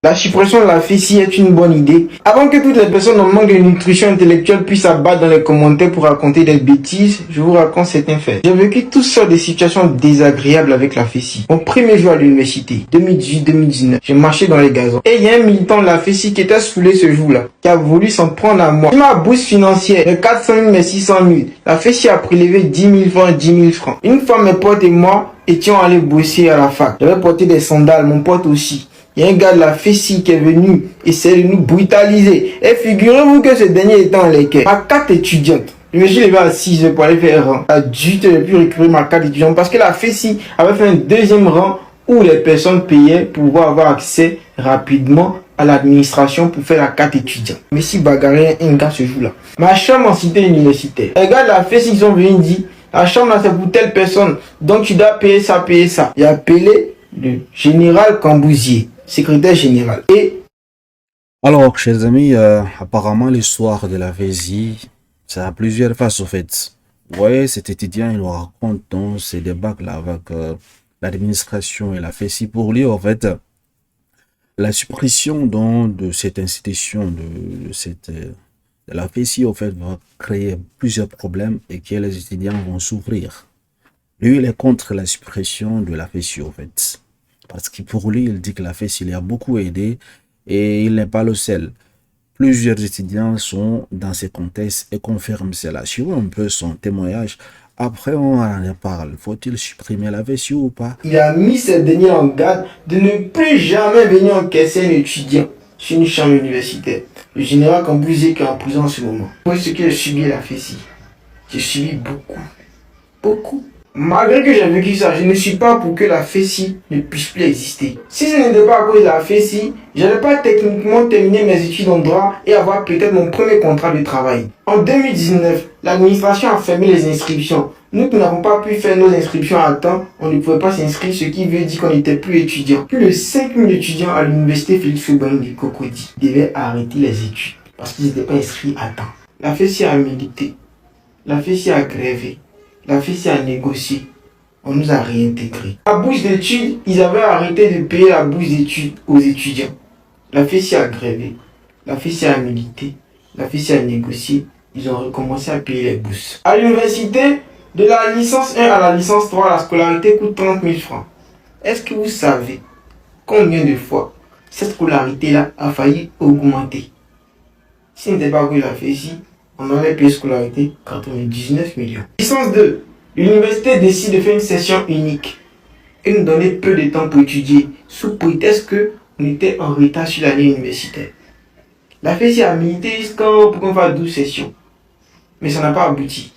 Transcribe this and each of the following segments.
La suppression de la fessille est une bonne idée. Avant que toutes les personnes en manque de nutrition intellectuelle puissent abattre dans les commentaires pour raconter des bêtises, je vous raconte certains faits. J'ai vécu toutes sortes de situations désagréables avec la fessille. Mon premier jour à l'université, 2018-2019, j'ai marché dans les gazons. Et il y a un militant de la fessille qui était saoulé ce jour-là, qui a voulu s'en prendre à moi. Si ma bourse financière de 400 000 mais 600 000, la fessille a prélevé 10 000 francs et 10 000 francs. Une fois mes potes et moi étions allés bosser à la fac. J'avais porté des sandales, mon pote aussi. Il y a un gars de la fessille qui est venu essayer de nous brutaliser. Et figurez-vous que ce dernier était en l'équerre. Ma carte étudiante. Je me suis levé à 6 heures pour aller faire un rang. J'ai dû pu récupérer ma carte étudiante parce que la fessille avait fait un deuxième rang où les personnes payaient pour pouvoir avoir accès rapidement à l'administration pour faire la carte étudiante. Mais si bagarré un gars ce jour-là. Ma chambre en cité universitaire. Les gars de la fessille ils sont venus dire la chambre là c'est pour telle personne. Donc tu dois payer ça, payer ça. J'ai appelé le général Cambousier, secrétaire général. Et Alors, chers amis, apparemment l'histoire de la Vésie, ça a plusieurs faces au fait. Ouais, cet étudiant, il nous raconte dans ces débats-là avec l'administration et la Fési. Pour lui, en fait, la suppression de cette institution, de la Fési, en fait, va créer plusieurs problèmes et que les étudiants vont souffrir. Lui, il est contre la suppression de la Fési, en fait. Parce que pour lui, il dit que la Fési, il a beaucoup aidé et il n'est pas le seul. Plusieurs étudiants sont dans ce contexte et confirment cela. Suivons un peu son témoignage. Après, on en parle. Faut-il supprimer la VSU ou pas? il a mis ces derniers en garde de ne plus jamais venir encaisser un étudiant sur une chambre universitaire. Le général Cambousier qui est en prison en ce moment. Moi, ce que j'ai subi à la fessille, j'ai subi beaucoup. Beaucoup. Malgré que j'ai vécu ça, je ne suis pas pour que la fessille ne puisse plus exister. Si ce n'était pas à cause de la fessille, je n'allais pas techniquement terminer mes études en droit et avoir peut-être mon premier contrat de travail. En 2019, l'administration a fermé les inscriptions. Nous qui n'avons pas pu faire nos inscriptions à temps, on ne pouvait pas s'inscrire, ce qui veut dire qu'on n'était plus étudiant. Plus de 5000 étudiants à l'université Félix-Houphouët de Cocody devaient arrêter les études parce qu'ils n'étaient pas inscrits à temps. La fessille a milité. La fessille a grévé. La fessille a négocié. On nous a réintégrés. La bourse d'études, ils avaient arrêté de payer la bourse d'études aux étudiants. La fessille a grévé. La fessille a milité. La fessille a négocié. Ils ont recommencé à payer les bourses. À l'université, de la licence 1 à la licence 3, la scolarité coûte 30 000 francs. Est-ce que vous savez combien de fois cette scolarité-là a failli augmenter? Si ce n'était pas que la fessille, on avait payé scolarité 99 millions. Licence 2. L'université décide de faire une session unique et nous donner peu de temps pour étudier, sous prétexte qu'on était en retard sur l'année universitaire. La fessille a milité pour qu'on fasse 12 sessions, mais ça n'a pas abouti.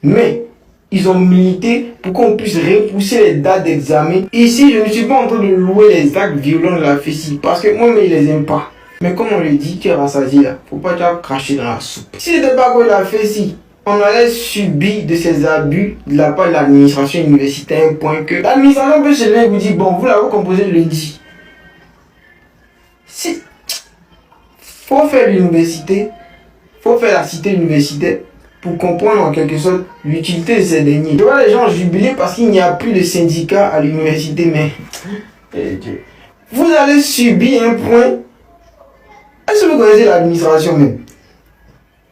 Mais ils ont milité pour qu'on puisse repousser les dates d'examen. Ici, je ne suis pas en train de louer les actes violents de la fessille, parce que moi, je ne les aime pas. Mais comme on le dit, tu es rassasié là, faut pas te cracher dans la soupe. Si c'était pas qu'on l'a fait si, on allait subir de ces abus de la part de l'administration universitaire, point que l'administration peut se lever et vous dire, bon, vous l'avez composé lundi. Si, faut faire l'université, faut faire la cité universitaire pour comprendre en quelque sorte l'utilité de ces derniers. Je vois les gens jubiler parce qu'il n'y a plus de syndicats à l'université, mais vous allez subir un point. Est-ce que vous connaissez l'administration même?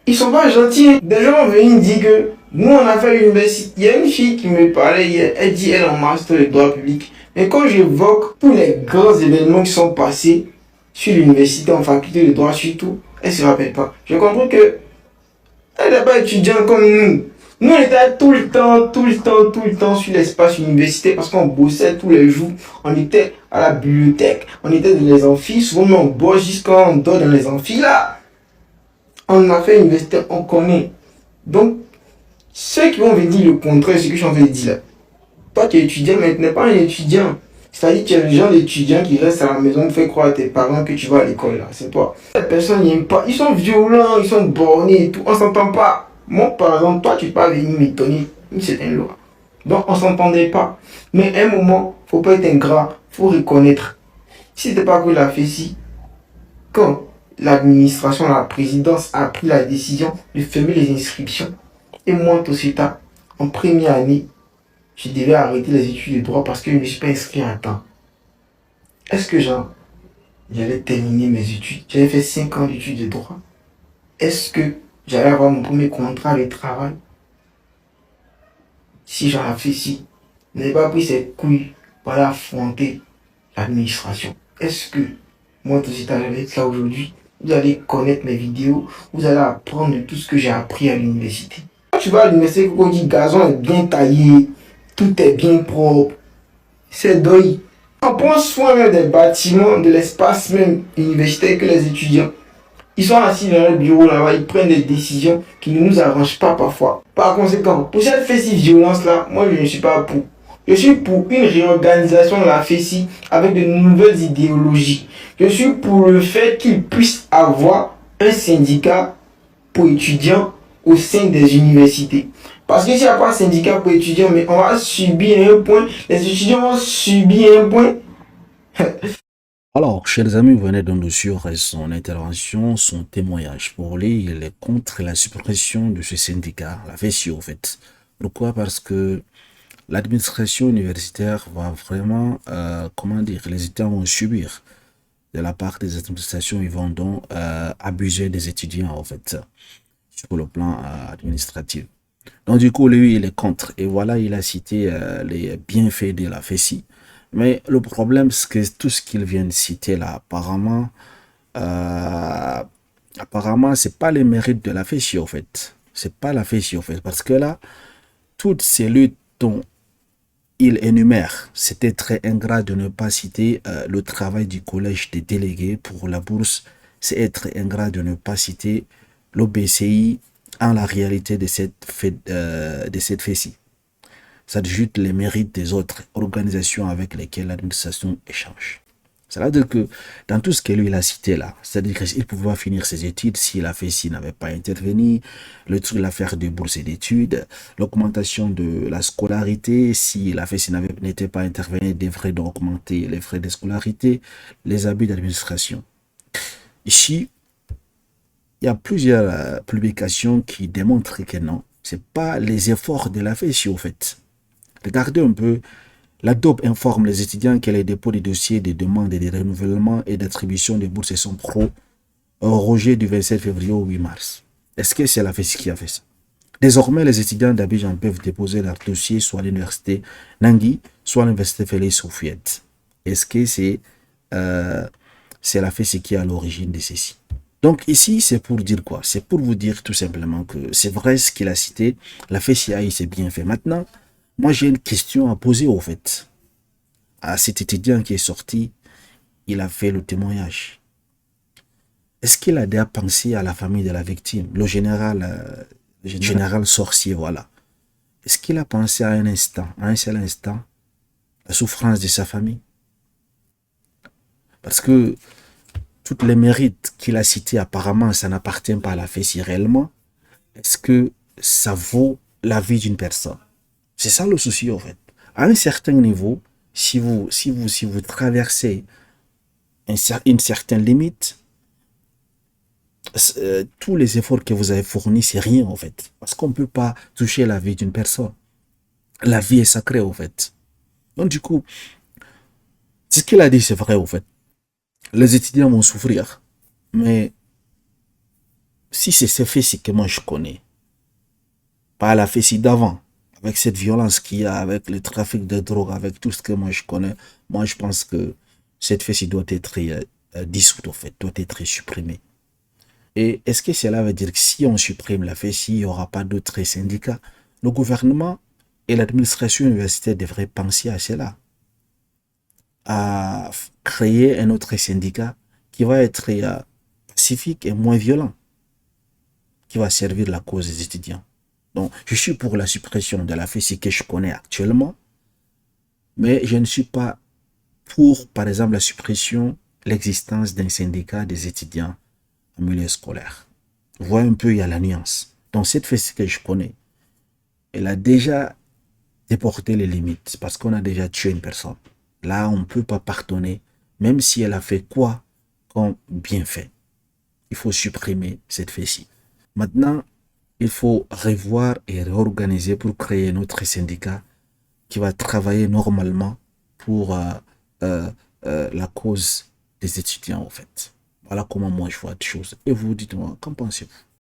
Ils sont pas gentils. Des gens viennent dire que nous on a fait l'université. Il y a une fille qui me parlait hier, elle dit elle est en master de droit public. Mais quand j'évoque tous les grands événements qui sont passés sur l'université en faculté de droit surtout, elle se rappelle pas. Je comprends que elle n'est pas étudiante comme nous. Nous on était tout le temps sur l'espace universitaire parce qu'on bossait tous les jours. On était à la bibliothèque, on était dans les amphis, souvent on bosse jusqu'à on dort dans les amphis là. On a fait l'université, on connaît. Donc, ceux qui vont venir dire le contraire, ce que je suis en train de dire là. Toi tu es étudiant mais tu n'es pas un étudiant. C'est-à-dire que tu es le genre d'étudiant qui reste à la maison pour faire croire à tes parents que tu vas à l'école là. C'est toi. Les personnes n'aiment pas. Ils sont violents, ils sont bornés et tout. On s'entend pas. Moi par exemple, toi tu peux pas venir m'étonner une certaine loi. Donc on s'entendait pas. Mais à un moment, faut pas être ingrat. Faut reconnaître. Si c'était pas que la fessille, quand l'administration, la présidence a pris la décision de fermer les inscriptions, et moi, Tosita, en première année, je devais arrêter les études de droit parce que je ne me suis pas inscrit à temps. Est-ce que genre, j'allais terminer mes études. J'avais fait 5 ans d'études de droit. Est-ce que j'allais avoir mon premier contrat de travail si j'en ai fait si je n'avais pas pris cette couille pour aller affronter l'administration? Est-ce que moi, tout ça, j'allais être là aujourd'hui? Vous allez connaître mes vidéos, vous allez apprendre de tout ce que j'ai appris à l'université. Quand tu vas à l'université, on dit gazon est bien taillé, tout est bien propre, c'est deuil. On prend soin même des bâtiments, de l'espace même universitaire que les étudiants. Ils sont assis dans leur bureau là-bas, ils prennent des décisions qui ne nous arrangent pas parfois. Par conséquent, pour cette FESI violence-là, moi je ne suis pas pour. Je suis pour une réorganisation de la FESI avec de nouvelles idéologies. Je suis pour le fait qu'il puisse avoir un syndicat pour étudiants au sein des universités. Parce que s'il n'y a pas de syndicat pour étudiants, mais on va subir un point, les étudiants vont subir un point. Alors, chers amis, vous venez d'entendre sur son intervention, son témoignage. Pour lui, il est contre la suppression de ce syndicat, la FESI au fait. Pourquoi? Parce que l'administration universitaire va vraiment, comment dire, les étudiants vont subir de la part des administrations, ils vont donc abuser des étudiants en fait, sur le plan administratif. Donc du coup, lui, il est contre. Et voilà, il a cité les bienfaits de la FESI. Mais le problème, c'est que tout ce qu'il vient de citer là, apparemment, c'est pas les mérites de la FESI, en fait. C'est pas la FESI, en fait. Parce que là, toutes ces luttes dont il énumère, c'était très ingrat de ne pas citer le travail du collège des délégués pour la bourse. C'est être ingrat de ne pas citer l'OBCI en la réalité de cette FESI. Ça ajoute les mérites des autres organisations avec lesquelles l'administration échange. Ça veut dire que dans tout ce que lui il a cité là, c'est-à-dire qu'il pouvait finir ses études si la FESI n'avait pas intervenu, l'affaire de bourse d'études, l'augmentation de la scolarité, si la FESI n'était pas intervenu, devrait augmenter les frais de scolarité, les abus d'administration. Ici, il y a plusieurs publications qui démontrent que non, c'est pas les efforts de la FESI au fait. Regardez un peu, la DOP informe les étudiants que les dépôts des dossiers de demande et de renouvellement et d'attribution des bourses sont prorogés du 27 février au 8 mars. Est-ce que c'est la FESI qui a fait ça? Désormais, les étudiants d'Abidjan peuvent déposer leur dossier soit à l'université Nangui, soit à l'université Félix Houphouët. Est-ce que c'est la FESI qui est à l'origine de ceci? Donc ici, c'est pour dire quoi? C'est pour vous dire tout simplement que c'est vrai ce qu'il a cité, la FESI c'est bien fait. Maintenant, moi, j'ai une question à poser, au fait, à cet étudiant qui est sorti. Il a fait le témoignage. Est-ce qu'il a déjà pensé à la famille de la victime, le général sorcier, voilà. Est-ce qu'il a pensé à un instant, à un seul instant, la souffrance de sa famille? Parce que tous les mérites qu'il a cités, apparemment, ça n'appartient pas à la FESI réellement. Est-ce que ça vaut la vie d'une personne? C'est ça le souci, en fait. À un certain niveau, si vous traversez une certaine limite, tous les efforts que vous avez fournis, c'est rien, en fait. Parce qu'on ne peut pas toucher la vie d'une personne. La vie est sacrée, en fait. Donc, du coup, ce qu'il a dit, c'est vrai, en fait. Les étudiants vont souffrir. Mais si c'est ce FESI que moi je connais, pas la FESI d'avant, avec cette violence qu'il y a, avec le trafic de drogue, avec tout ce que moi je connais, moi je pense que cette FESI doit être dissoute, en fait, doit être supprimée. Et est-ce que cela veut dire que si on supprime la FESI, il n'y aura pas d'autres syndicats? Le gouvernement et l'administration universitaire devraient penser à cela, à créer un autre syndicat qui va être pacifique et moins violent, qui va servir la cause des étudiants. Donc, je suis pour la suppression de la FESI que je connais actuellement, mais je ne suis pas pour, par exemple, la suppression, l'existence d'un syndicat des étudiants en milieu scolaire. Vous voyez un peu, il y a la nuance. Donc, cette FESI que je connais, elle a déjà déporté les limites parce qu'on a déjà tué une personne. Là, on ne peut pas pardonner, même si elle a fait quoi comme bienfait. Il faut supprimer cette FESI. Maintenant, il faut revoir et réorganiser pour créer notre syndicat qui va travailler normalement pour la cause des étudiants, en fait. Voilà comment moi je vois les choses. Et vous, dites-moi, qu'en pensez-vous?